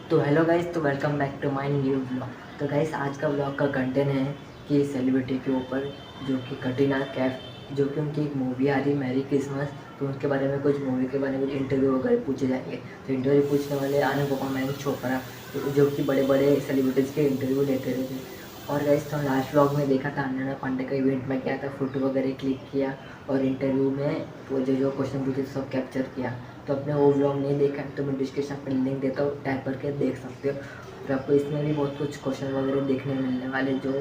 तो hello guys, तो welcome back to my new blog. तो गाइस, आज का ब्लॉग का कंटेंट है कि सेलिब्रिटी के ऊपर, जो कि कटरीना कैफ, जो कि उनकी एक मूवी आ रही है मैरी क्रिसमस। तो उनके बारे में कुछ मूवी के बारे में इंटरव्यू वगैरह पूछे जाएंगे। तो इंटरव्यू पूछने वाले अनुपमा मयंक चोपड़ा, तो जो कि बड़े बड़े सेलिब्रिटीज़ के इंटरव्यू लेते रहते हैं। और गाइस, तो लास्ट ब्लॉग में देखा था, अन्ना पांडे का इवेंट में किया था, फ़ोटो वगैरह क्लिक किया और इंटरव्यू में वो जो जो क्वेश्चन पूछे सब कैप्चर किया। तो अपने वो ब्लॉग नहीं देखा है तो मैं डिस्क्रिप्शन पर लिंक देता हूँ, टैप करके देख सकते हो। फिर आपको इसमें भी बहुत कुछ क्वेश्चन वगैरह देखने मिलने वाले जो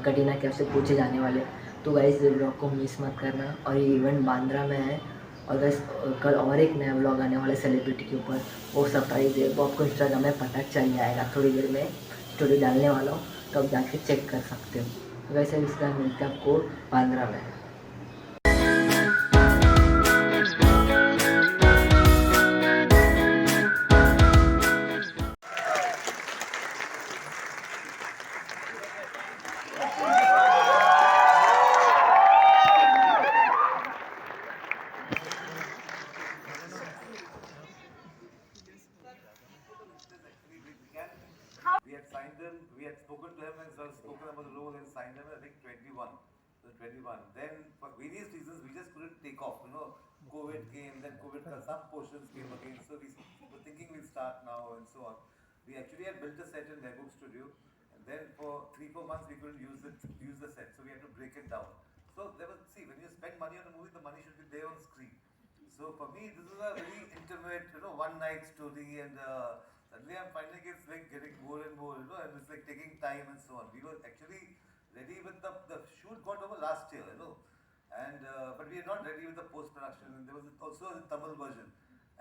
कटरीना कैफ से पूछे जाने वाले। तो गाइस, ये ब्लॉग को मिस मत करना। और ये इवेंट बांद्रा में है। और गाइस, कल और एक नया ब्लॉग आने वाला है सेलिब्रिटी के ऊपर, वो सरप्राइज है, वो आपको इंस्टाग्राम में पता चल जाएगा। थोड़ी देर में स्टोरी डालने वाला हूँ, तो आप जाके चेक कर सकते हो। तो वैसे इसका मिलता है आपको बांद्रा में। We had signed him, we had spoken to him and sort of spoken about the role and signed him at I think 21. So 21. Then for various reasons we just couldn't take off. COVID came, then COVID some portions came again. So we were thinking we'll start now and so on. We actually had built a set in Mehboob Studio, and then for 3-4 months we couldn't use the set, so we had to break it down. So there was, see, when you spend money on a movie, the money should be there on screen. So for me, this is a very intimate, one night story, and suddenly I'm finding it's like getting more and more, and it's like taking time and so on. We were actually ready with the shoot got over last year, and but we are not ready with the post production. And there was also a Tamil version,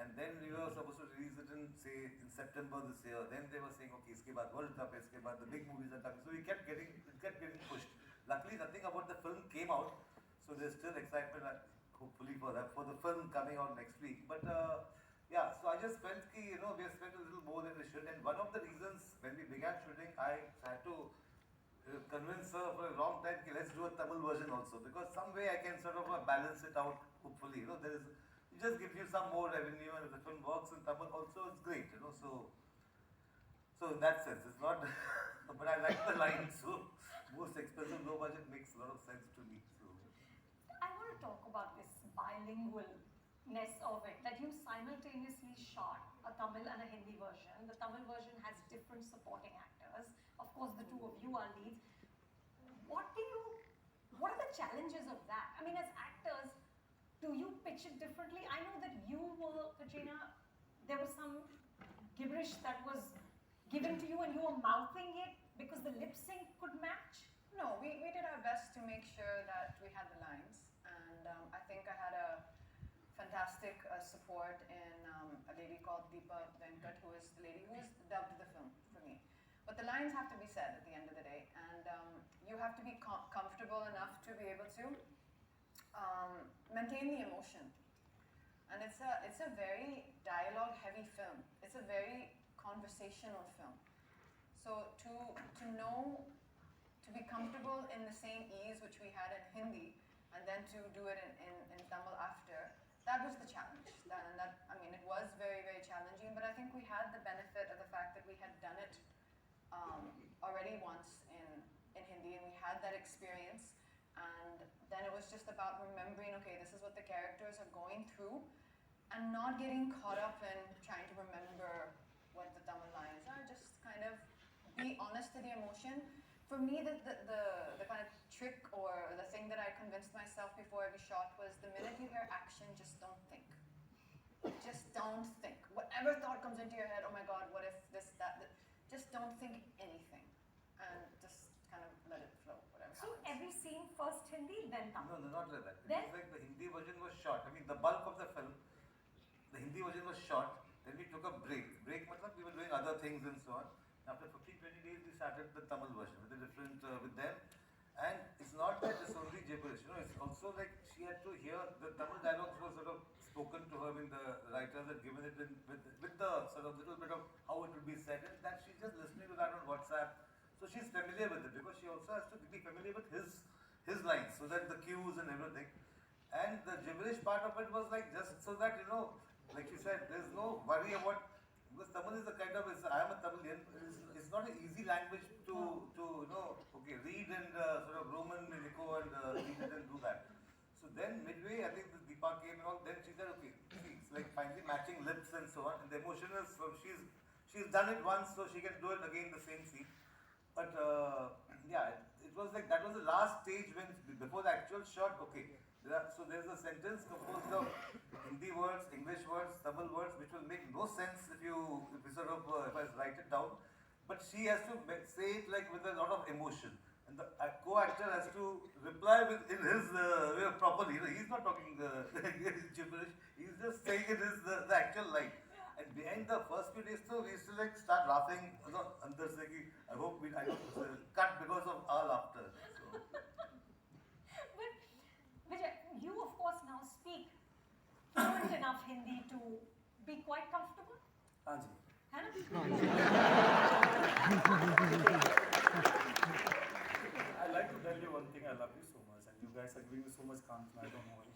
and then we were supposed to release it in say in September this year. Then they were saying, okay, iske baad World Cup, iske baad the big movies are coming. So it kept getting pushed. Luckily, nothing about the film came out, so there's still excitement, hopefully for the film coming out next week. But yeah, so I just felt we have spent a little more than we should. And one of the reasons when we began shooting, I had to convince her for a long time, okay, let's do a Tamil version also, because some way I can sort of balance it out. Hopefully, there is it just gives you some more revenue, and if the film works in Tamil also, it's great. So in that sense, it's not. But I like the line, so most expensive, low budget makes a lot of sense to me. So I want to talk about this bilingualness of it, that you simultaneously shot a Tamil and a Hindi version. The Tamil version has different supporting actors. Of course, the two of you are leads. What do you, what are the challenges of that? I mean, as actors, do you pitch it differently? I know that you were, Katrina, there was some gibberish that was given to you and you were mouthing it because the lip sync could match. No, we did our best to make sure that we had the lines, and I think I had a fantastic support in a lady called Deepa Venkat, who is the lady who has dubbed the film for me. But the lines have to be said at the end of the day, and you have to be comfortable enough to be able to maintain the emotion. And it's a very dialogue heavy film. It's a very conversational film. So to know, to be comfortable in the same ease which we had in Hindi, and then to do it in Tamil after, that was the challenge. I mean, it was very, very challenging, but I think we had the benefit of the fact that we had done it already once in Hindi, and we had that experience. And then it was just about remembering, okay, this is what the characters are going through, and not getting caught up in trying to remember what the Tamil lines are. Just kind of be honest to the emotion. For me, the kind of trick or the thing that I convinced myself before every shot was, the minute you hear action, just don't think. Just don't think. Whatever thought comes into your head, oh my God, what if this, that, just don't think anything. And just kind of let it flow, whatever So happens. every scene first Hindi, then Tamil. no, not like that. Then? It's like the Hindi version was shot. I mean, the bulk of the film, the Hindi version was shot. Then we took a break. Break, matlab, we were doing other things and so on. After 15-20 days, we started the Tamil version with the different with them. And it's not that it's only gibberish. It's also like she had to hear the Tamil dialogues were sort of spoken to her. I mean, the writers had given it with the sort of little bit of how it would be said, and that she's just listening to that on WhatsApp. So she's familiar with it, because she also has to be familiar with his lines, so that the cues and everything. And the gibberish part of it was like just so that like you said, there's no worry about, because Tamil is a kind of, it's language to read and sort of Roman Nico and read it and do that. So then midway, I think the Deepa came and all. Then she said, okay, see, it's like finally matching lips and so on. And the emotion is she's done it once, so she can do it again the same scene. But yeah, it was like that was the last stage when before the actual shot. Okay, so there's a sentence composed of Hindi words, English words, Tamil words, which will make no sense if you sort of if I write it down. But she has to say it like with a lot of emotion, and the co-actor has to reply in his way properly. You know, he's not talking gibberish. He's just saying it is the actual line. And behind the first few days, though, we used to like start laughing. You know, Andar se ki, I hope I don't cut because of our laughter. So. But Vijay, you of course now speak fluent enough Hindi to be quite comfortable. हाँ जी. है ना? I like to tell you one thing. I love you so much, and you guys are giving me so much compliment. I don't know why.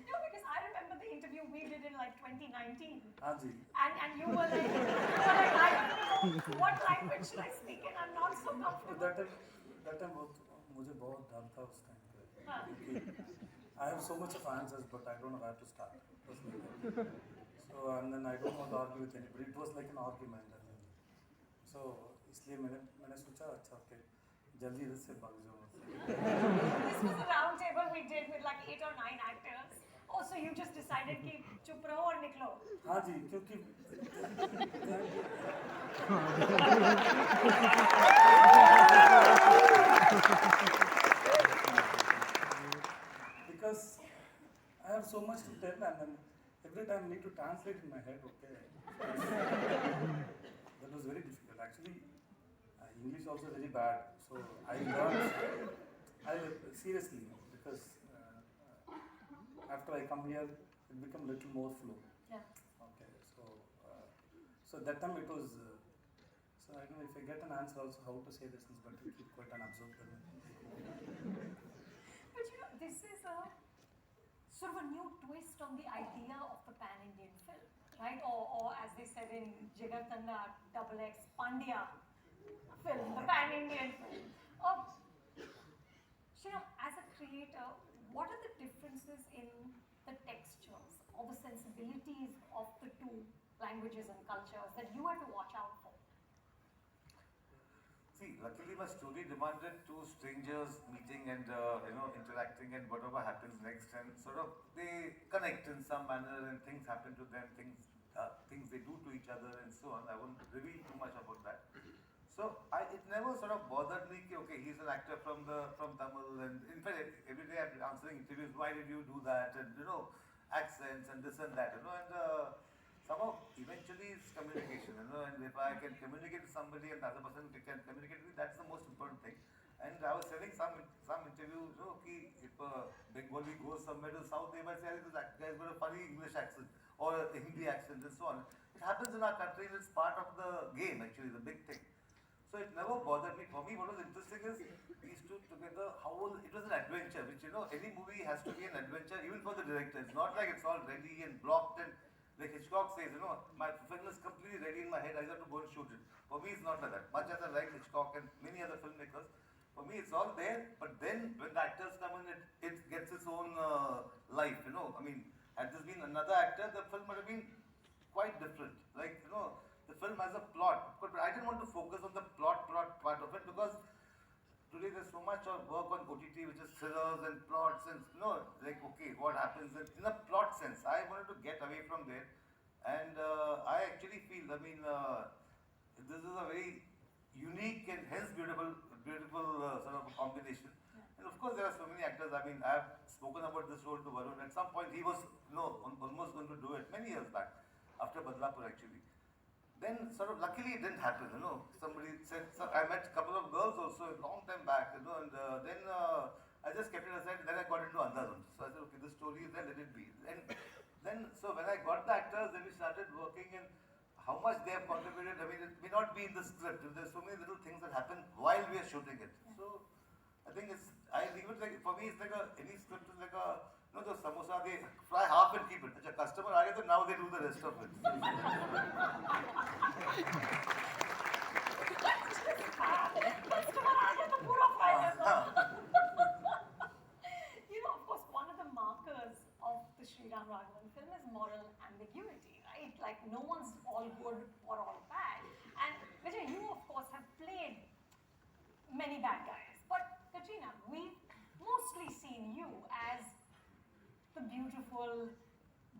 No, because I remember the interview we did in like 2019. हाँ जी. And you were like, I don't know what language should I speak in? I'm not so comfortable. That time मुझे बहुत डर था उस time पे. हाँ. I have so much of answers, but I don't know where to start. So and then I don't want to argue with anybody. It was like an argument. So इसलिए मैंने सोचा अच्छा okay जल्दी से भाग जाओ. This was a round table we did with like 8 or 9 actors. Oh, so you just decided कि चुप रहो और निकलो. हाँ जी, क्योंकि because I have so much to tell, and then every time I need to translate in my head. Okay, that was very difficult. Actually, English also very bad. So I learned. Seriously, because after I come here, it become little more flow. Yeah. Okay, so that time it was. So I don't know if I get an answer also how to say this, but it keep quite unabsorbed. But you know, this is a sort of a new twist on the idea of the pan-Indian film, right? Or as they said in Jigar Tanda XX Pandya film, the pan-Indian film. You know, as a creator, what are the differences in the textures or the sensibilities of the two languages and cultures that you have to watch out for? See, luckily my story demanded two strangers meeting and interacting, and whatever happens next, and sort of they connect in some manner, and things happen to them, things they do to each other, and so on. I won't reveal too much about that. So it never sort of bothered me. Okay, he's an actor from Tamil, and in fact every day I'm answering interviews. Why did you do that? And accents and this and that. And somehow eventually it's communication. And if I can communicate with somebody and the other person can communicate with me, that's the most important thing. And I was telling some interview, if Bengali goes somewhere to South, they might say, this guy's got a funny English accent or a Hindi accent and so on. It happens in our country, and it's part of the game actually, the big thing. So it never bothered me. For me, what was interesting is these two together, it was an adventure, which any movie has to be an adventure, even for the director. It's not like it's all ready and blocked, and like Hitchcock says, my film is completely ready in my head, I just have to go and shoot it. For me, it's not like that. Much as I like Hitchcock and many other filmmakers, for me it's all there, but then when the actors come in, it gets its own life, I mean, had this been another actor, the film would have been quite different. Like, the film has a plot, but I didn't want to focus on the plot part of it, because today there's so much of work on OTT, which is thrillers and plots, and like, okay, what happens in a plot sense. I wanted to get away from there, and I actually feel, this is a very unique and hence beautiful sort of combination. And of course, there are so many actors. I mean, I have spoken about this role to Varun. At some point, he was almost going to do it many years back, after Badlapur actually. Then sort of luckily it didn't happen. Somebody said, I met a couple of girls also a long time back. And then I just kept it aside. Then I got into Andhadhun. So I said, okay, this story is there, let it be. And then so when I got the actors, then we started working, and how much they have contributed. I mean, it may not be in the script. There's so many little things that happen while we are shooting it. So I think I leave it like, for me, it's like any script is like the samosa, they fry half and keep it. The customer, now they do the rest of it. You know, of course, one of the markers of the Sriram Raghavan film is moral ambiguity, right? Like, no one's all good or all bad. And Vijay, you, of course, have played many bad guys. But, Katrina, we've mostly seen you as the beautiful,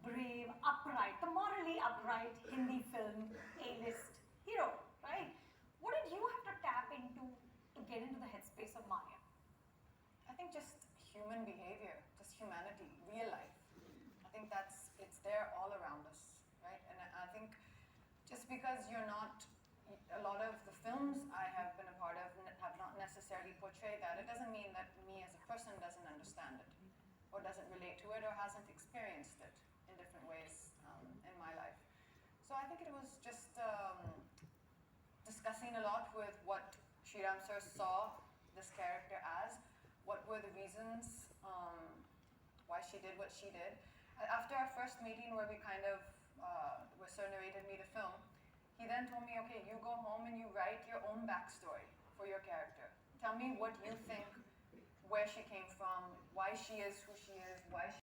brave, upright, the morally upright Hindi film A-list hero, right? What did you have to tap into to get into the headspace of Maya? I think just human behavior, just humanity, real life. I think it's there all around us, right? And I think just because you're not, a lot of the films I have been a part of have not necessarily portrayed that. It doesn't mean that me as a person doesn't understand it, or doesn't relate to it, or hasn't experienced it in different ways in my life. So I think it was just discussing a lot with what Sriram sir saw this character as, what were the reasons why she did what she did. After our first meeting where we kind of, where sir narrated me the film, he then told me, okay, you go home and you write your own backstory for your character. Tell me what you think, where she came from, why she is who she is, why she